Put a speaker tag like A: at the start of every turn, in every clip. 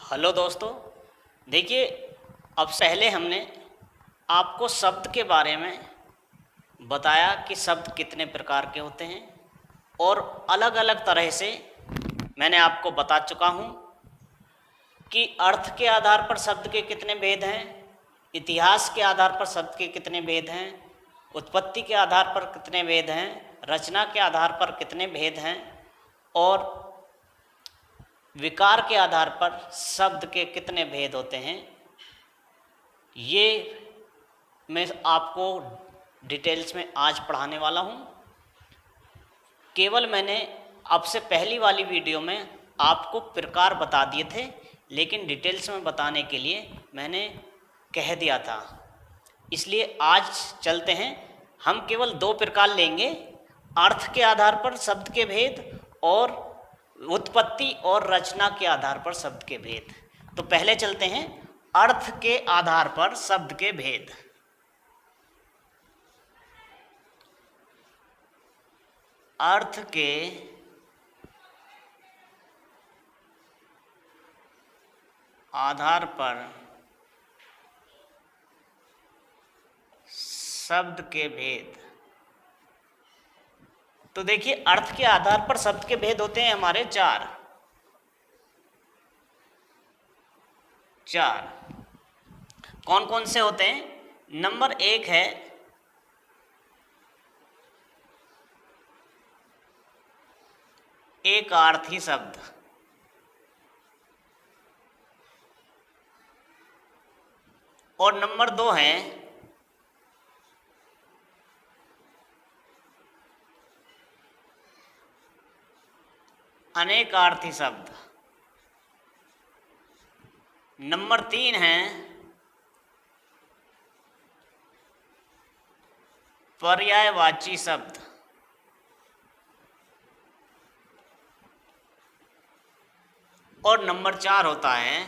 A: Hello दोस्तों। देखिए, अब पहले हमने आपको शब्द के बारे में बताया कि शब्द कितने प्रकार के होते हैं और अलग अलग तरह से मैंने आपको बता चुका हूँ कि अर्थ के आधार पर शब्द के कितने भेद हैं, इतिहास के आधार पर शब्द के कितने भेद हैं, उत्पत्ति के आधार पर कितने भेद हैं, रचना के आधार पर कितने भेद हैं और विकार के आधार पर शब्द के कितने भेद होते हैं। ये मैं आपको डिटेल्स में आज पढ़ाने वाला हूँ। केवल मैंने आपसे पहली वाली वीडियो में आपको प्रकार बता दिए थे, लेकिन डिटेल्स में बताने के लिए मैंने कह दिया था। इसलिए आज चलते हैं, हम केवल दो प्रकार लेंगे, अर्थ के आधार पर शब्द के भेद और उत्पत्ति और रचना के आधार पर शब्द के भेद। तो पहले चलते हैं अर्थ के आधार पर शब्द के भेद। अर्थ के आधार पर शब्द के भेद। तो देखिए, अर्थ के आधार पर शब्द के भेद होते हैं हमारे चार। कौन कौन से होते हैं? नंबर एक है एकार्थी शब्द। और नंबर दो है अनेकार्थी शब्द। नंबर तीन है पर्यायवाची शब्द। और नंबर चार होता है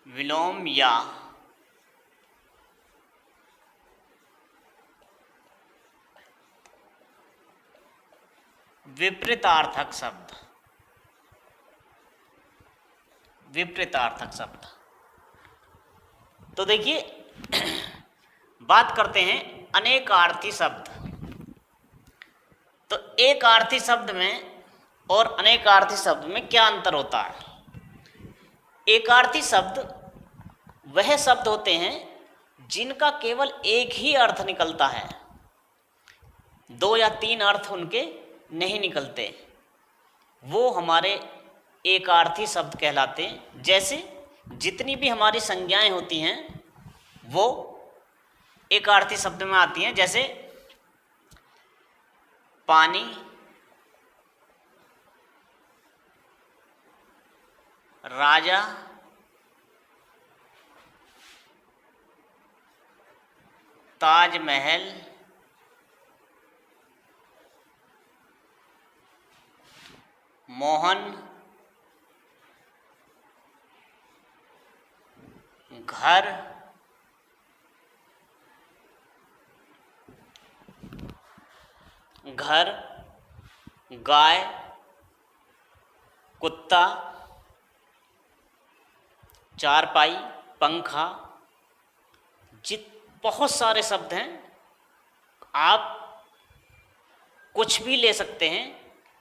A: विलोम या विपरीतार्थक शब्द। तो देखिए, बात करते हैं अनेकार्थी शब्द। तो एकार्थी शब्द में और अनेकार्थी शब्द में क्या अंतर होता है? एकार्थी शब्द वह शब्द होते हैं जिनका केवल एक ही अर्थ निकलता है, दो या तीन अर्थ उनके नहीं निकलते, वो हमारे एकार्थी शब्द कहलाते हैं। जैसे जितनी भी हमारी संज्ञाएं होती हैं वो एकार्थी शब्द में आती हैं। जैसे पानी, राजा, ताजमहल, मोहन, घर, गाय, कुत्ता, चारपाई, पंखा, बहुत सारे शब्द हैं। आप कुछ भी ले सकते हैं,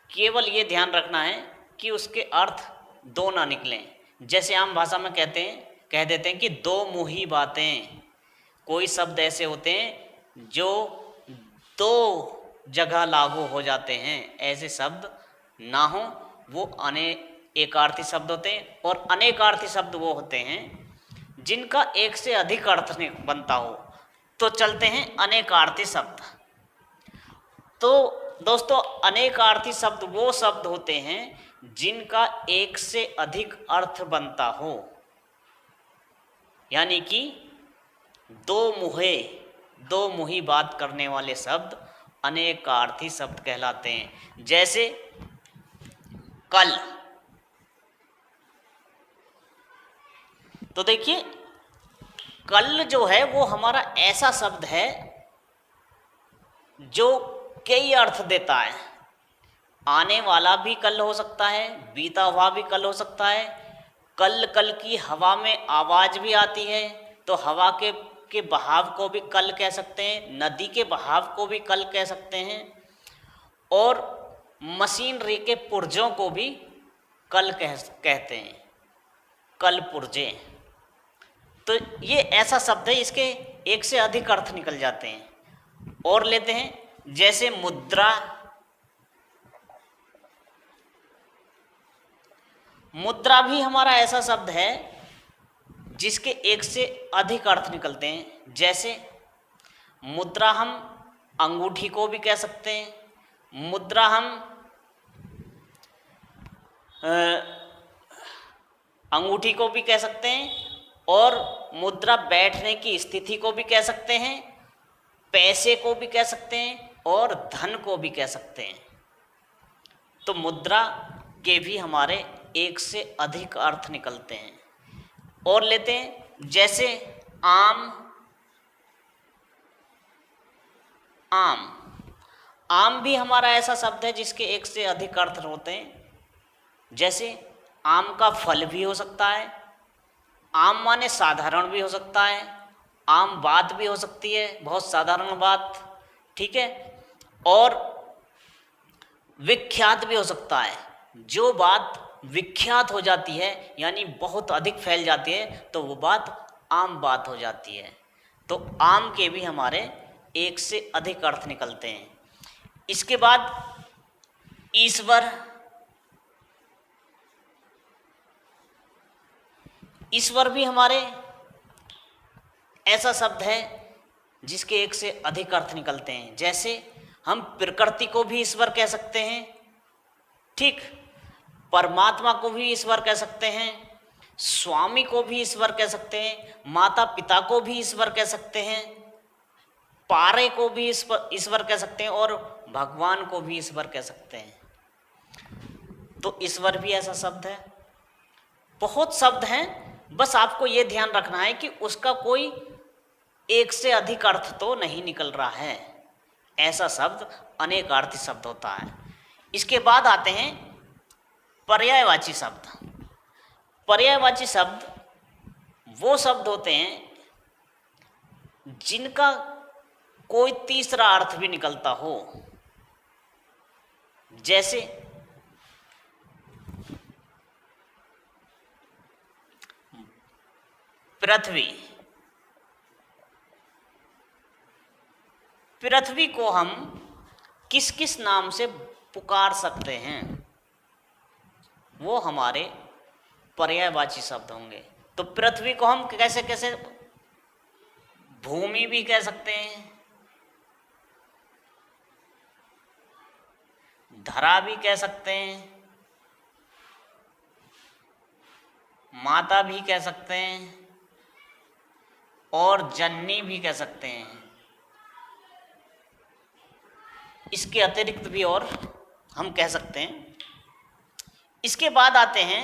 A: केवल ये ध्यान रखना है कि उसके अर्थ दो ना निकलें। जैसे आम भाषा में कह देते हैं कि दो मुही बातें। कोई शब्द ऐसे होते हैं जो दो जगह लागू हो जाते हैं, ऐसे शब्द ना हो, वो एकार्थी शब्द होते हैं। और अनेकार्थी शब्द वो होते हैं जिनका एक से अधिक अर्थ बनता हो। तो चलते हैं अनेकार्थी शब्द। तो दोस्तों, अनेकार्थी शब्द वो शब्द होते हैं जिनका एक से अधिक अर्थ बनता हो, यानी कि दो मुही बात करने वाले शब्द अनेकार्थी शब्द कहलाते हैं। जैसे कल। तो देखिए, कल जो है वो हमारा ऐसा शब्द है जो कई अर्थ देता है। आने वाला भी कल हो सकता है, बीता हुआ भी कल हो सकता है। कल कल की हवा में आवाज भी आती है, तो हवा के बहाव को भी कल कह सकते हैं, नदी के बहाव को भी कल कह सकते हैं, और मशीनरी के पुर्जों को भी कल कहते हैं, कल पुर्जे। तो ये ऐसा शब्द है, इसके एक से अधिक अर्थ निकल जाते हैं। और लेते हैं, जैसे मुद्रा। मुद्रा भी हमारा ऐसा शब्द है जिसके एक से अधिक अर्थ निकलते हैं। जैसे मुद्रा हम अंगूठी को भी कह सकते हैं, मुद्रा हम अंगूठी को भी कह सकते हैं, और मुद्रा बैठने की स्थिति को भी कह सकते हैं, पैसे को भी कह सकते हैं, और धन को भी कह सकते हैं। तो मुद्रा के भी हमारे एक से अधिक अर्थ निकलते हैं। और लेते हैं, जैसे आम। आम आम भी हमारा ऐसा शब्द है जिसके एक से अधिक अर्थ होते हैं। जैसे आम का फल भी हो सकता है, आम माने साधारण भी हो सकता है, आम बात भी हो सकती है, बहुत साधारण बात, ठीक है, और विख्यात भी हो सकता है। जो बात विख्यात हो जाती है यानी बहुत अधिक फैल जाती है, तो वो बात आम बात हो जाती है। तो आम के भी हमारे एक से अधिक अर्थ निकलते हैं। इसके बाद ईश्वर। ईश्वर भी हमारे ऐसा शब्द है जिसके एक से अधिक अर्थ निकलते हैं। जैसे हम प्रकृति को भी ईश्वर कह सकते हैं, ठीक, परमात्मा को भी ईश्वर कह सकते हैं, स्वामी को भी ईश्वर कह सकते हैं, माता पिता को भी ईश्वर कह सकते हैं, पारे को भी ईश्वर कह सकते हैं, और भगवान को भी ईश्वर कह सकते हैं। तो ईश्वर भी ऐसा शब्द है। बहुत शब्द हैं, बस आपको ये ध्यान रखना है कि उसका कोई एक से अधिक अर्थ तो नहीं निकल रहा है। ऐसा शब्द अनेकार्थी शब्द होता है। इसके बाद आते हैं पर्यायवाची शब्द। पर्यायवाची शब्द वो शब्द होते हैं जिनका कोई तीसरा अर्थ भी निकलता हो। जैसे पृथ्वी। पृथ्वी को हम किस किस नाम से पुकार सकते हैं, वो हमारे पर्यायवाची शब्द होंगे। तो पृथ्वी को हम कैसे कैसे, भूमि भी कह सकते हैं, धरा भी कह सकते हैं, माता भी कह सकते हैं, और जननी भी कह सकते हैं। इसके अतिरिक्त भी और हम कह सकते हैं। इसके बाद आते हैं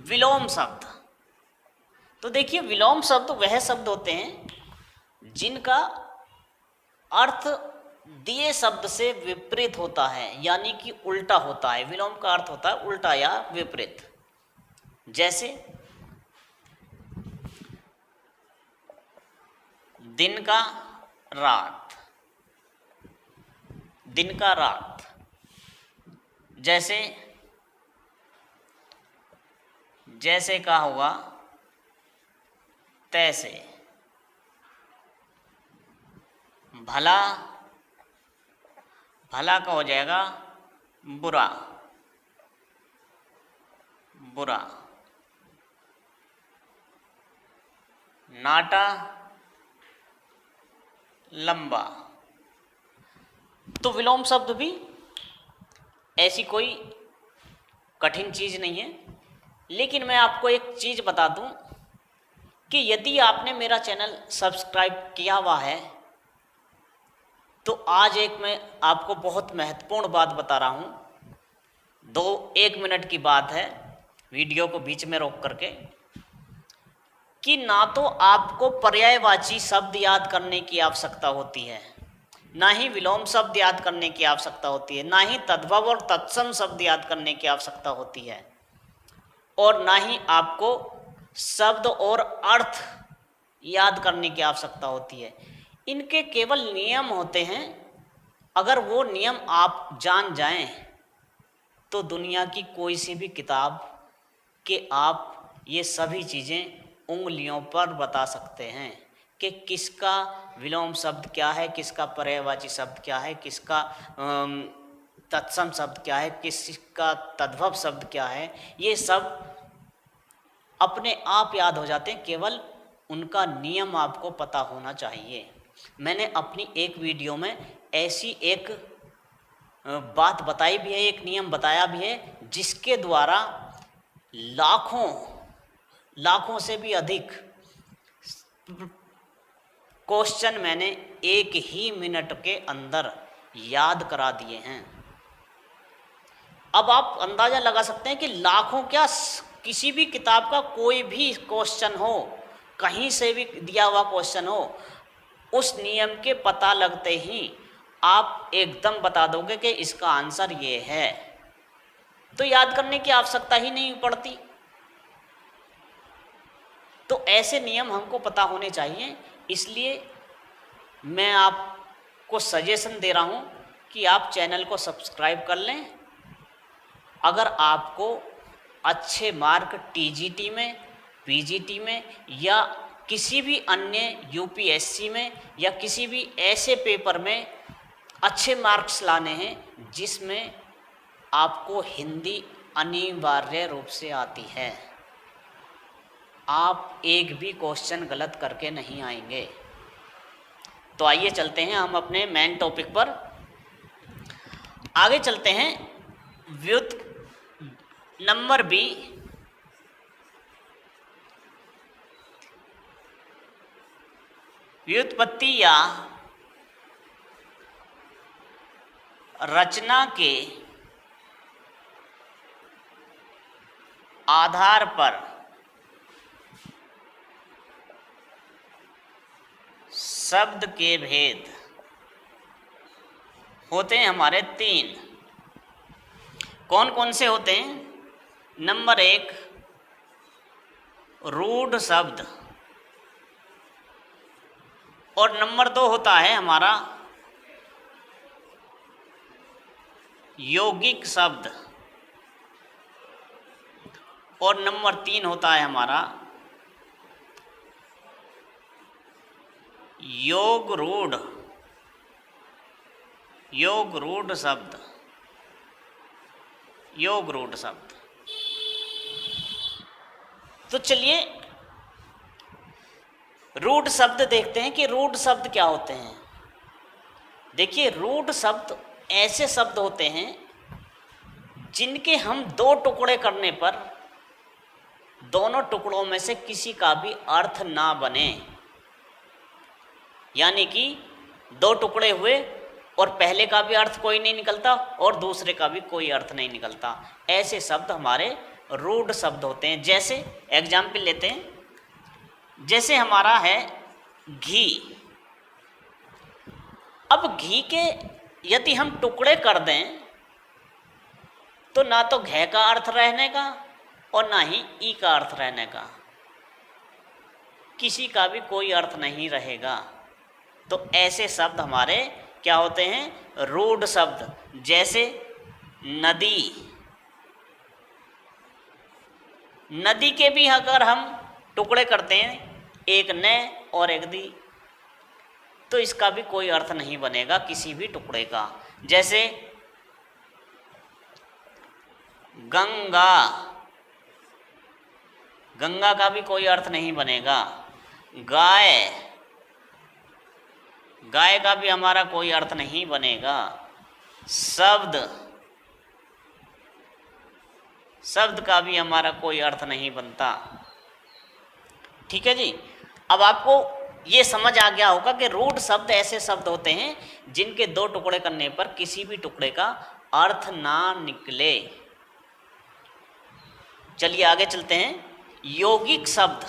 A: विलोम शब्द। तो देखिए, विलोम शब्द वह शब्द होते हैं जिनका अर्थ दिए शब्द से विपरीत होता है, यानी कि उल्टा होता है। विलोम का अर्थ होता है उल्टा या विपरीत। जैसे दिन का रात, दिन का रात। जैसे जैसे का होगा तैसे। भला, भला का हो जाएगा बुरा, बुरा। नाटा, लंबा। तो विलोम शब्द भी ऐसी कोई कठिन चीज़ नहीं है। लेकिन मैं आपको एक चीज़ बता दूं कि यदि आपने मेरा चैनल सब्सक्राइब किया हुआ है, तो आज एक मैं आपको बहुत महत्वपूर्ण बात बता रहा हूँ। 1 मिनट की बात है, वीडियो को बीच में रोक करके, कि ना तो आपको पर्यायवाची शब्द याद करने की आवश्यकता होती है, ना ही विलोम शब्द याद करने की आवश्यकता होती है, ना ही तद्भव और तत्सम शब्द याद करने की आवश्यकता होती है, और ना ही आपको शब्द और अर्थ याद करने की आवश्यकता होती है। इनके केवल नियम होते हैं। अगर वो नियम आप जान जाएं तो दुनिया की कोई सी भी किताब के आप ये सभी चीज़ें उंगलियों पर बता सकते हैं कि किसका विलोम शब्द क्या है, किसका पर्यायवाची शब्द क्या है, किसका तत्सम शब्द क्या है, किसका तद्भव शब्द क्या है। ये सब अपने आप याद हो जाते हैं, केवल उनका नियम आपको पता होना चाहिए। मैंने अपनी एक वीडियो में ऐसी एक बात बताई भी है, एक नियम बताया भी है, जिसके द्वारा लाखों से भी अधिक क्वेश्चन मैंने एक ही मिनट के अंदर याद करा दिए हैं। अब आप अंदाज़ा लगा सकते हैं कि लाखों क्या, किसी भी किताब का कोई भी क्वेश्चन हो, कहीं से भी दिया हुआ क्वेश्चन हो, उस नियम के पता लगते ही आप एकदम बता दोगे कि इसका आंसर ये है, तो याद करने की आवश्यकता ही नहीं पड़ती। तो ऐसे नियम हमको पता होने चाहिए। इसलिए मैं आपको सजेशन दे रहा हूँ कि आप चैनल को सब्सक्राइब कर लें। अगर आपको अच्छे मार्क टीजीटी में, पीजीटी में या किसी भी अन्य यूपीएससी में या किसी भी ऐसे पेपर में अच्छे मार्क्स लाने हैं जिसमें आपको हिंदी अनिवार्य रूप से आती है, आप एक भी क्वेश्चन गलत करके नहीं आएंगे। तो आइए चलते हैं हम अपने मेन टॉपिक पर आगे चलते हैं। नंबर बी, व्युत्पत्ति या रचना के आधार पर शब्द के भेद होते हैं हमारे तीन। कौन कौन से होते हैं? नंबर एक, रूढ़ शब्द, और नंबर दो होता है हमारा यौगिक शब्द, और नंबर तीन होता है हमारा योग रूढ़ शब्द। तो चलिए रूढ़ शब्द देखते हैं कि रूढ़ शब्द क्या होते हैं। देखिए, रूढ़ शब्द ऐसे शब्द होते हैं जिनके हम दो टुकड़े करने पर दोनों टुकड़ों में से किसी का भी अर्थ ना बने। यानी कि दो टुकड़े हुए और पहले का भी अर्थ कोई नहीं निकलता और दूसरे का भी कोई अर्थ नहीं निकलता। ऐसे शब्द हमारे रूढ़ शब्द होते हैं। जैसे एग्जाम्पल लेते हैं, जैसे हमारा है घी। अब घी के यदि हम टुकड़े कर दें तो ना तो घ का अर्थ रहने का और ना ही ई का अर्थ रहने का, किसी का भी कोई अर्थ नहीं रहेगा। तो ऐसे शब्द हमारे क्या होते हैं? रूढ़ शब्द। जैसे नदी के भी अगर हम टुकड़े करते हैं, एक न और एक दी, तो इसका भी कोई अर्थ नहीं बनेगा किसी भी टुकड़े का। जैसे गंगा का भी कोई अर्थ नहीं बनेगा। गाय का भी हमारा कोई अर्थ नहीं बनेगा। शब्द का भी हमारा कोई अर्थ नहीं बनता। ठीक है जी। अब आपको ये समझ आ गया होगा कि रूढ़ शब्द ऐसे शब्द होते हैं जिनके दो टुकड़े करने पर किसी भी टुकड़े का अर्थ ना निकले। चलिए आगे चलते हैं। यौगिक शब्द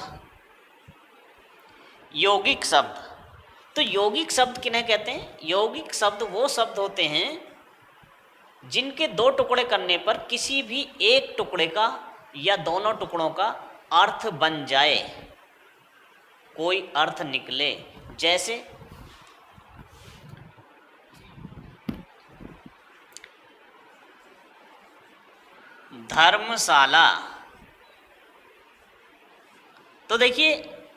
A: तो यौगिक शब्द किन्हें कहते हैं? यौगिक शब्द वो शब्द होते हैं जिनके दो टुकड़े करने पर किसी भी एक टुकड़े का या दोनों टुकड़ों का अर्थ बन जाए, कोई अर्थ निकले। जैसे धर्मशाला। तो देखिए,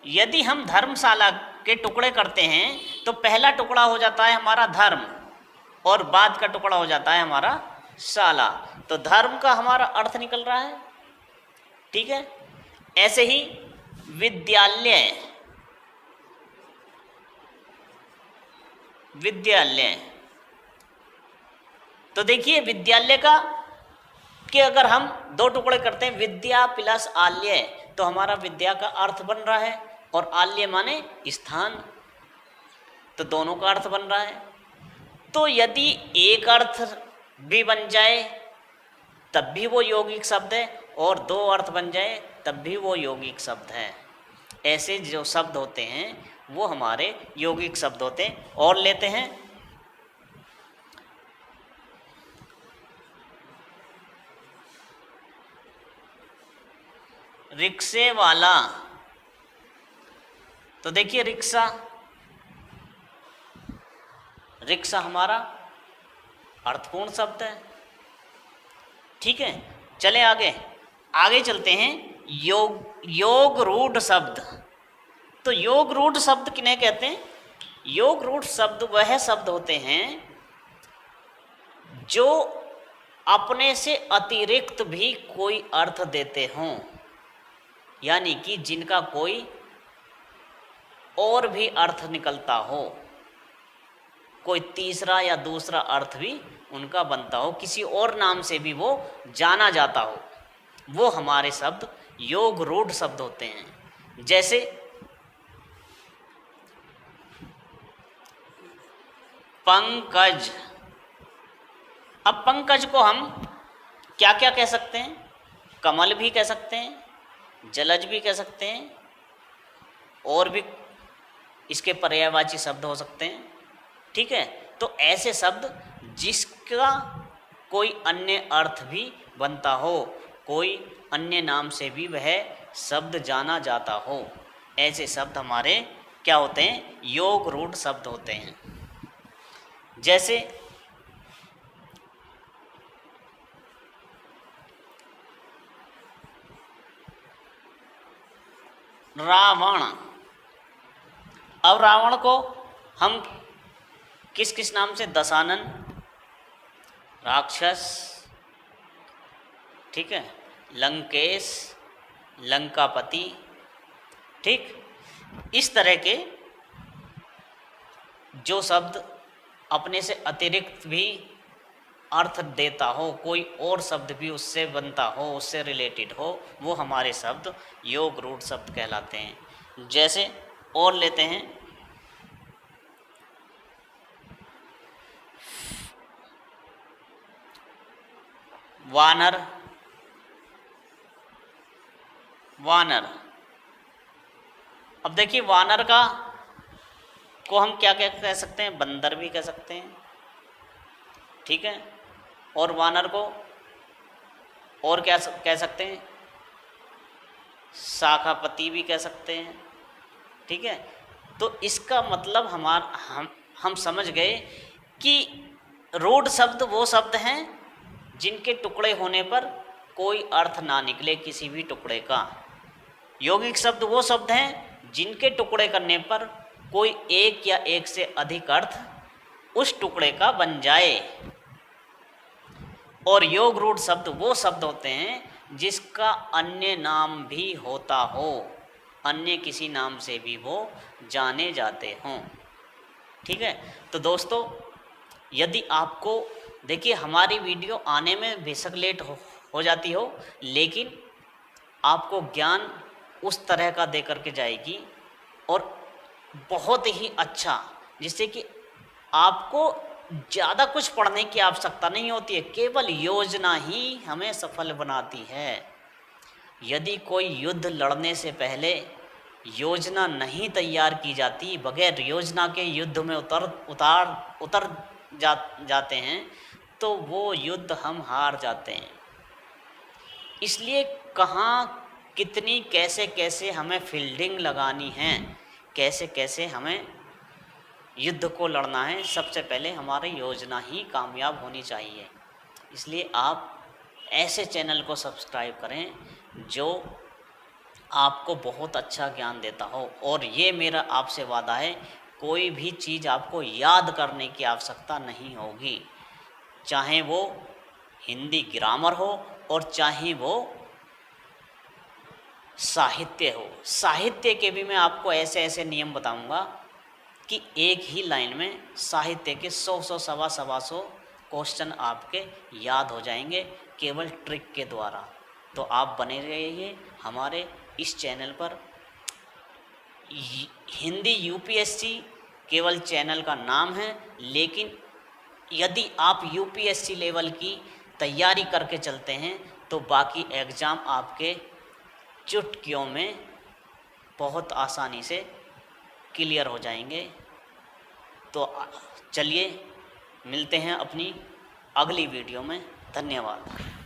A: यदि हम धर्मशाला के टुकड़े करते हैं तो पहला टुकड़ा हो जाता है हमारा धर्म और बाद का टुकड़ा हो जाता है हमारा शाला। तो धर्म का हमारा अर्थ निकल रहा है, ठीक है। ऐसे ही विद्यालय, विद्यालय। तो देखिए, विद्यालय का कि अगर हम दो टुकड़े करते हैं विद्या प्लस आल्य, तो हमारा विद्या का अर्थ बन रहा है और आल्य माने स्थान, तो दोनों का अर्थ बन रहा है। तो यदि एक अर्थ भी बन जाए तब भी वो यौगिक शब्द है, और दो अर्थ बन जाए तब भी वो यौगिक शब्द है। ऐसे जो शब्द होते हैं वो हमारे यौगिक शब्द होते हैं। और लेते हैं रिक्शे वाला। तो देखिए, रिक्शा, रिक्शा हमारा अर्थपूर्ण शब्द है, ठीक है। चले आगे, आगे चलते हैं। योग रूढ़ शब्द। तो योग रूढ़ शब्द किन्हें कहते हैं? योग रूढ़ शब्द वह शब्द होते हैं जो अपने से अतिरिक्त भी कोई अर्थ देते हों, यानी कि जिनका कोई और भी अर्थ निकलता हो, कोई तीसरा या दूसरा अर्थ भी उनका बनता हो, किसी और नाम से भी वो जाना जाता हो, वो हमारे शब्द योग रूढ़ शब्द होते हैं। जैसे पंकज। अब पंकज को हम क्या क्या कह सकते हैं? कमल भी कह सकते हैं, जलज भी कह सकते हैं, और भी इसके पर्यायवाची शब्द हो सकते हैं, ठीक है। तो ऐसे शब्द जिसका कोई अन्य अर्थ भी बनता हो, कोई अन्य नाम से भी वह शब्द जाना जाता हो, ऐसे शब्द हमारे क्या होते हैं? योग रूढ़ शब्द होते हैं। जैसे रावण। अब रावण को हम किस किस नाम से? दशानन, राक्षस, ठीक है, लंकेश, लंकापति, ठीक। इस तरह के जो शब्द अपने से अतिरिक्त भी अर्थ देता हो, कोई और शब्द भी उससे बनता हो, उससे रिलेटेड हो, वो हमारे शब्द योग रूढ़ शब्द कहलाते हैं। जैसे और लेते हैं वानर। वानर, अब देखिए, वानर का को हम क्या क्या कह सकते हैं? बंदर भी कह सकते हैं, ठीक है। और वानर को और क्या कह सकते हैं? शाखापति भी कह सकते हैं, ठीक है। तो इसका मतलब हम समझ गए कि रूढ़ शब्द वो शब्द हैं जिनके टुकड़े होने पर कोई अर्थ ना निकले किसी भी टुकड़े का। यौगिक शब्द वो शब्द हैं जिनके टुकड़े करने पर कोई एक या एक से अधिक अर्थ उस टुकड़े का बन जाए। और योग रूढ़ शब्द वो शब्द होते हैं जिसका अन्य नाम भी होता हो, अन्य किसी नाम से भी वो जाने जाते हों, ठीक है। तो दोस्तों, यदि आपको, देखिए, हमारी वीडियो आने में बेशक लेट हो जाती हो, लेकिन आपको ज्ञान उस तरह का दे करके जाएगी और बहुत ही अच्छा, जिससे कि आपको ज़्यादा कुछ पढ़ने की आवश्यकता नहीं होती है, केवल योजना ही हमें सफल बनाती है। यदि कोई युद्ध लड़ने से पहले योजना नहीं तैयार की जाती, बगैर योजना के युद्ध में उतर जाते हैं, तो वो युद्ध हम हार जाते हैं। इसलिए कहाँ, कितनी, कैसे कैसे हमें फील्डिंग लगानी है, कैसे कैसे हमें युद्ध को लड़ना है, सबसे पहले हमारी योजना ही कामयाब होनी चाहिए। इसलिए आप ऐसे चैनल को सब्सक्राइब करें जो आपको बहुत अच्छा ज्ञान देता हो। और ये मेरा आपसे वादा है, कोई भी चीज़ आपको याद करने की आवश्यकता नहीं होगी, चाहे वो हिंदी ग्रामर हो और चाहे वो साहित्य हो। साहित्य के भी मैं आपको ऐसे ऐसे नियम बताऊंगा कि एक ही लाइन में साहित्य के 100 सवा सौ क्वेश्चन आपके याद हो जाएंगे केवल ट्रिक के द्वारा। तो आप बने रहिए हमारे इस चैनल पर। हिंदी यूपीएससी केवल चैनल का नाम है, लेकिन यदि आप यूपीएससी लेवल की तैयारी करके चलते हैं तो बाकी एग्ज़ाम आपके चुटकियों में बहुत आसानी से क्लियर हो जाएंगे। तो चलिए मिलते हैं अपनी अगली वीडियो में। धन्यवाद।